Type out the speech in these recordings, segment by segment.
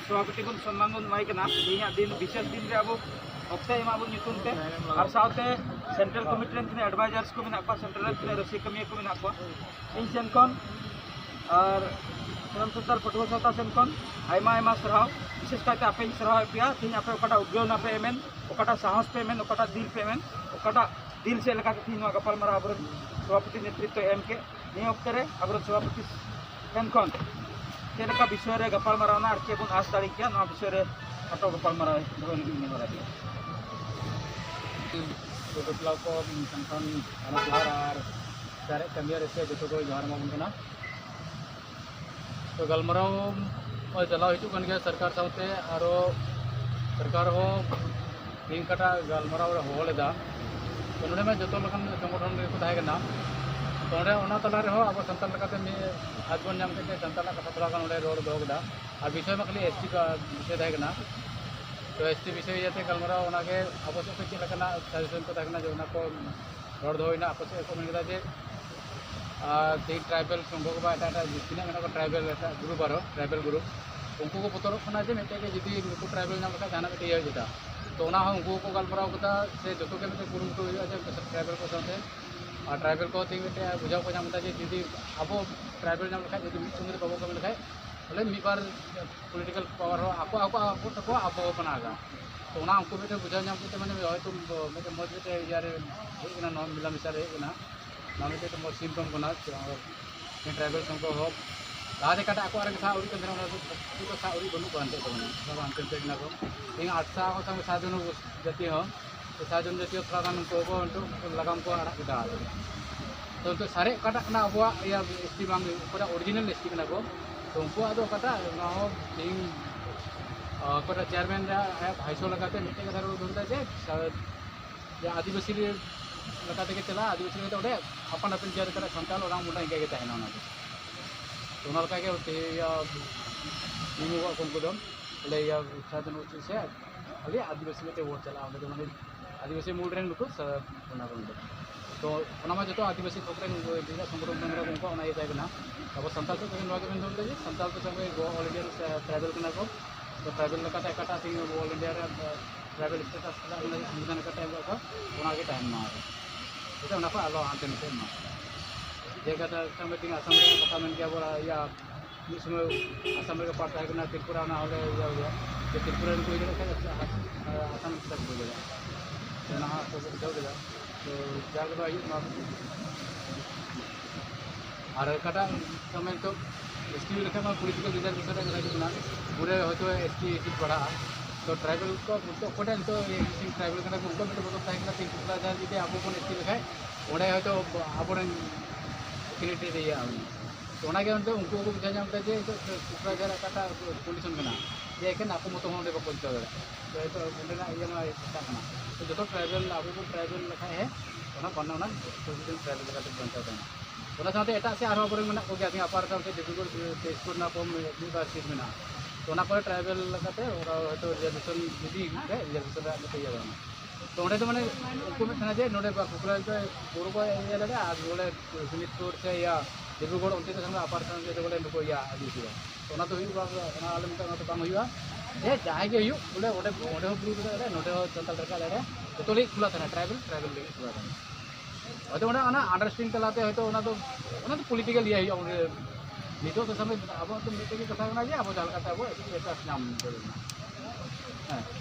सभापति बन सम्मान बन एमाइकना इन दिन विशेष दिन रे अब अक्ते एमाबन ᱧᱩᱛᱩᱢ और साथे सेंट्रल कमिटी रेन तीन एडवाइजर्स को मेना सेंट्रल रेन रसी कमिया को मेना इन सेन खन और सनम सुतार पटुआ साता सेन खन आयमा आयमा सरहाव विशेष कायते आपे सरहाव पिया तीन आपे ओकाटा उद्योग आपे एमेन ओकाटा साहस पे एमेन ओकाटा दिल पे एमेन ओकाटा दिल से लेका तीन गपाल मारा अब सभापति नेतृत्व एम के नि अक्ते रे अब सभापति सेन खन चेलका विषय रे गपाल मारावना और चेबन आस दाड़ी किया ना विषय रे खाटो गपाल मारा दो लगी मारा टोटला को संस्थान जोहार और सारे कमिया से जो को जोहार माबन कना तो गलमराव चलाव हिजू कन गया सरकार साथे और सरकार हो तीन कटा गलमराव रे होलेदा तो नोडे में जतो लखन संगठन रे को थाय कना तो नोडे ओना तला रे हो अब संतान लकाते में आज बन नाम के संतान कथा तला कन नोडे रोड दोगदा और विषय में खाली एसटी का विषय थाय कना तो एसटी विषय जाते गलमराव ओनागे अब से चेक लकना सजेशन को थाकना जो को रोड दोइना आप से को मेनदा जे तीन ट्राइबल संघ को बा एटा जितना मेना को ट्राइबल एटा ग्रुप आरो ट्राइबल ग्रुप उनको को पतर खाना जे मेटे के जदी नुको ट्राइबल नाम लका जाना के ये जेता तो ओना हम उनको को गलमराव कता से जतो के मेटे गुरु को जे ट्राइबल को साथे और ट्राइबल को तीन मेटे बुझाव को नामता जे जदी अब ट्राइबल नाम लका जदी मिट संगे बाबू को लका बोले मी बार पॉलिटिकल पावर हो आपको आपको आपको तको आपको बनागा तो ना हमको बेटे बुझा नाम के माने हयतो मेटे मज बेटे यार हेना नाम मिला मिसा रे ना नाम बेटे मो सिम्पटम बना ट्राइबल संग हो लादे काटा को आरे सा उरी कंदरा ना तो सा उरी बनु कांते तो ना सब अंते पे ना को इन 8 सा को संग साजन जाति हो तो साजन जाति थोड़ा गान को लगाम को आड़ा किदा तो सारे काटा ना अबवा या एसटी बांग पूरा ओरिजिनल एसटी ना को तो उनको आदो कटा ना हो तीन कोटा चेयरमैन हाइसो लगाते मिट्टी का धरो धरता जे या आदिवासी लगाते के चला आदिवासी में तो अपन अपन चेयर कर संताल और मुंडा इंगे के तहना ना तो ना लगा के होते या निमो को दम ले या साधन उचित से अभी आदिवासी में वोट चला तो माने आदिवासी मूड रेन नुको बना तो ओना जो आदिवासी कोपरेन जिला संगठन बंगरा उनको ओना ये ताइबना अब संताल तो नवा के बन दे संताल तो संगे ऑल इंडिया ट्राइबल कना को तो ट्राइबल लकाता काटा थिंग ऑल इंडिया रे ट्राइबल स्टेटस कला संविधान का टाइम को ओना के टाइम मा तो ओना को आलो आंते में मा जे कथा संगे थिंग असम रे कथा में क्या बोला या इस समय असम रे पार्ट है ना त्रिपुरा ना होले या जे त्रिपुरा को इधर का असम तक हो जाएगा तो ना तो जाओ देगा तो जागरो आयु मा और कटा समय तो एसटी लेखा में पॉलिटिकल रिजर्वेशन ना पूरे हयतो एसटी सीट बढ़ा तो ट्राइबल को तो कोटे तो एक्सिस्टिंग ट्राइबल कना उनको में बदल था कि 3,000 जी आप को एसटी लेखा ओडे हयतो आपन क्रेडिट दिया तो ओना के उनको को बुझा जामता जे 3,000 काटा कंडीशन कना जे एखन आप मत होंडे को पंच दड़ा तो ओंडेना ये मा कना तो जो ट्राइबल आप को ट्राइबल लेखा है ओना बनना प्रेसिडेंट ट्राइबल लेखा पंचायत है ओना साथे एटा से आरो बरे मना को गया अपार साथे डिब्रूगढ़ तेजपुर ना को यूनिवर्सिटी में ना तो ओना पर ट्राइबल लगाते और तो रिजर्वेशन दीदी के रिजर्वेशन रा के या तो ओंडे तो माने को में थाना जे नोडे कुकरा तो गुरु को ये लगे आज बोले सुनितपुर से या डिब्रूगढ़ उनते तो संगे अपार साथे जो बोले नको या आदि तो ओना तो हुई बाग ओना आलम तो बांग हुआ ए जाय के हुई बोले ओडे ओडे हो ग्रुप रे नोडे हो चंतल रका ले तो ले खुला था ट्राइबल ले खुला था हयतो ओना अंडरस्टैंडिंग तलाते हयतो ओना तो पॉलिटिकल ये हुई नितो तो समय अब तो मिटे की कथा ना जे अब जाल कथा अब एटा नाम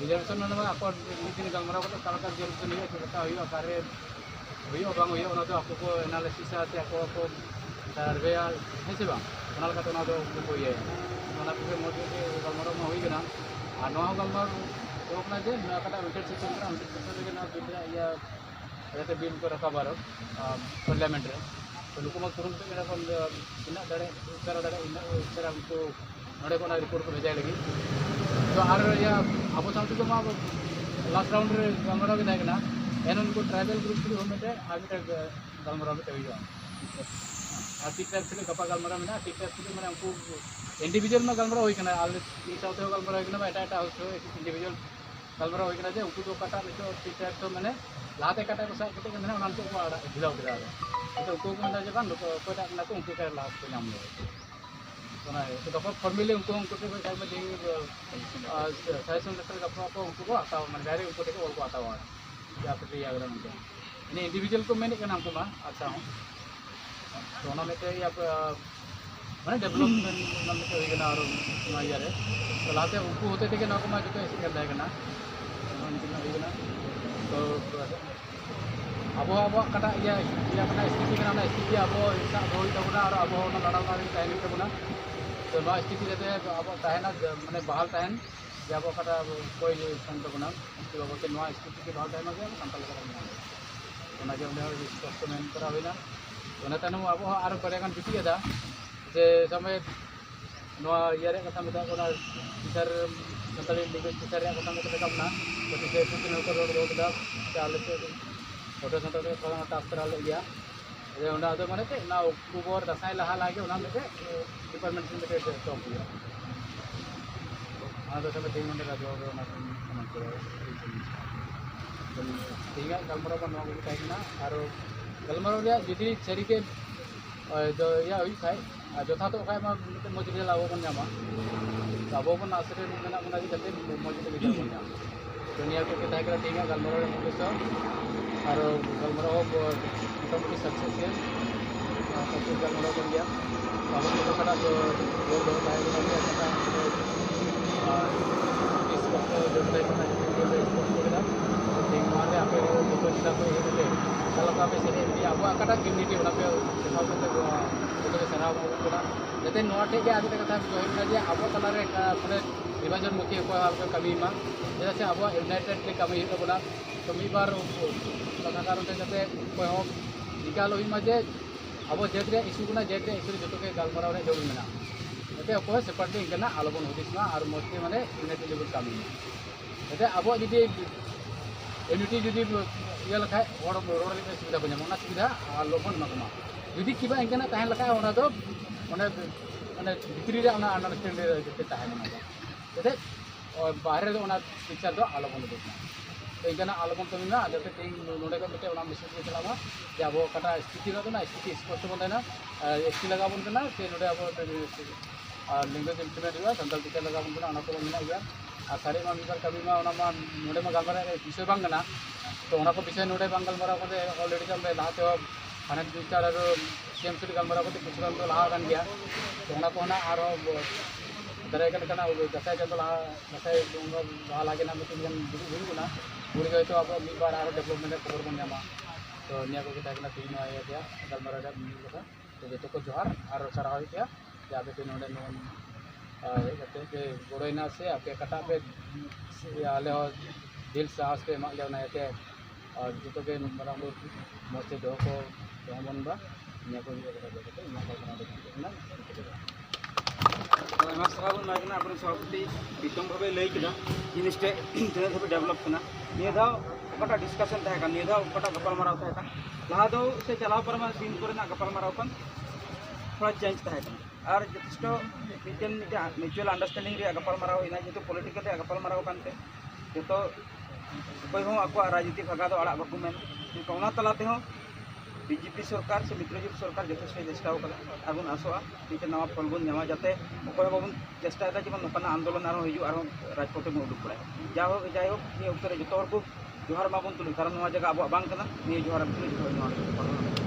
रिजर्वेशन में आप नीति गलमरा को सरकार रिजर्वेशन हुई कथा हुई कार्य हुई बांग हुई ओना तो आपको को एनालिसिस आते आपको को सर्वे है से बांग ओना लगा तो को ये ओना के मोटे के गलमरा में हुई गना और नवा गलमरा तो अपना जे नया कटा विकेट सिस्टम के ना या अरे बिल को रखा बारो पार्लियामेंट रे तो लोग मत तुरंत मेरा को इना दड़े करा दड़े इना सेरा को नडे को रिपोर्ट को भेजाय लगी तो आर या अब साथ तो मा लास्ट राउंड रे गलमरा के दागना एन उनको ट्राइबल ग्रुप की होमेटे आगे गलमरा में तई आ टिकट से गपा गलमरा में ना टिकट से माने हमको इंडिविजुअल में गलमरा होई कना आल ती साथ गलमरा होई कना एटा एटा इंडिविजुअल गलमरा होई कना जे उनको तो कटा नितो टिकट तो माने लाते काटा को साथ के ना नाम को आड़ा ढिलाव दिला तो उनको को ना जे बान को कोटा ना को उनको के लाभ को नाम ले तो फॉर्मेली उनको सजेशन लेटर को उनको हटाओ मैं डायरेक्ट उनको टेके को हटाओ या फिर उनको ini इंडिविजुअल को मैंने क्या हमको अच्छा हूँ तो ना में या मैंने डेवलपमेंट में होना और इया तो लाते उनको होते थे ना को जो इसी करना तो अब अब कटा इया स्थिति स्थिति अब रोई तबना और अब लड़ा तहन तबना तो ना स्थिति जाते अब तहना माने बहाल तहन जे अब कटा कोई सन तबना बाबा के नवा स्थिति के बहाल तहन गया संताल स्पष्ट मेन करा हुईना तैनम अब और बड़ेगान बिटिदा जे समय इया कथा मेता टीचर सानी लैंग्वेज टीचर कथा मेता तो टीचर को रोड आले फोटो सेंटर टास्क करा गया अदो माने अक्टूबर दसाई लहा लागे डिपार्टमेंट टॉप हुआ सब तीन मंडे ठीक है गलमाराव और गलमाराव जुदी सारी के या हुई खाए जथा तो खाए मज रिजल्ट अब बन नामा अब बन आसरे मेना बना जाते मज रिजल्ट बन नाम तो निया को ठीक है गलमाराव मुकेश और गलमाराव मोटामुटी सक्सेस गलमाराव बन गया अब तो कटा तो आप अब कम्युनिटी सारा जाते टे आदि कथा जो अब तला मैं निर्वाचन मुखी कमी चेदा से अब यूनाइटेड कमी होना तो मिद बार कथा कारण जाते निकाल जे अब जेट इश्यू जेट इश्यू जो गलमाराव जरूर में जाते अकोय सेपारेटली इंकना आलोबन हुदिसमा और मजते माने यूनाइटेड लेवल कमी जाते अब जुदी यूनिटी जुदी इया लखा रोड सुविधा को नाम सुविधा लोबन एमा जुदी किबा इंकना तहन लखा माने भितरी अंडरस्टैंड जाते जाते बाहर पिक्चर दो आलोबन हुदिसमा तो इंकना आलोबन कमी जाते तीन नोडे को मिटे मेसेज को चलामा जे अब कटा स्थिति स्थिति स्पष्ट बन तहना एसटी लगा बन से नोडे अब लैंग्वेज इम्प्लीमेंट हुआ संताल टीचर लगा बन को मेना गया और सारे मिबार कमी नोडे गलमारा विषय बांगना तो विषय नोडे गलमारा अलरेडी लहाते फाइनेंस मिनिस्टर और सीएम सीट गलमारा कुछ लहा गया तो और दाराय दसाई चंद दसाई लहा लगे मिट्टी दुर्गना उड़ी हयतो अब मिबार और डेवलपमेंट खबर बन नामा तो निया को तीन गलमारा कथा तो जो को जोहार और सारा जाते पे नोडे हेते गड़ोना से आपे कटा पे आले दिल साहस पे एमा लेते और जो के माराम मस्ते दो को बन बा निया को सारा अपन सभापति प्रीतम भाव लैक जिनटे तीन धाबी डेवलप निया धाटा डिस्कसन निया धाटा गपालमाराव लहा दो से चलाव पर दिन को गपालमाराव थोड़ा चेंज और जथेष्ट मिट्टन म्यूचुअल अंडरस्टैंडिंग गपालमाराव जेहेतु पॉलिटिकल गपालमाराव जो अकोय राजनीति भागा आड़ा बाको मेन तलाते बीजेपी सरकार से मित्रजुग सरकार जथेष्ट चेष्टा और बन आसोआ मिट्टे नवा फल बन नामा जाते अकोय बाबन चेष्टा जब नौका आंदोलन और हजू राजपथ में उडूक पड़ा जाहोक जो को जोहार माबन तुल कारण जगह अब जोहार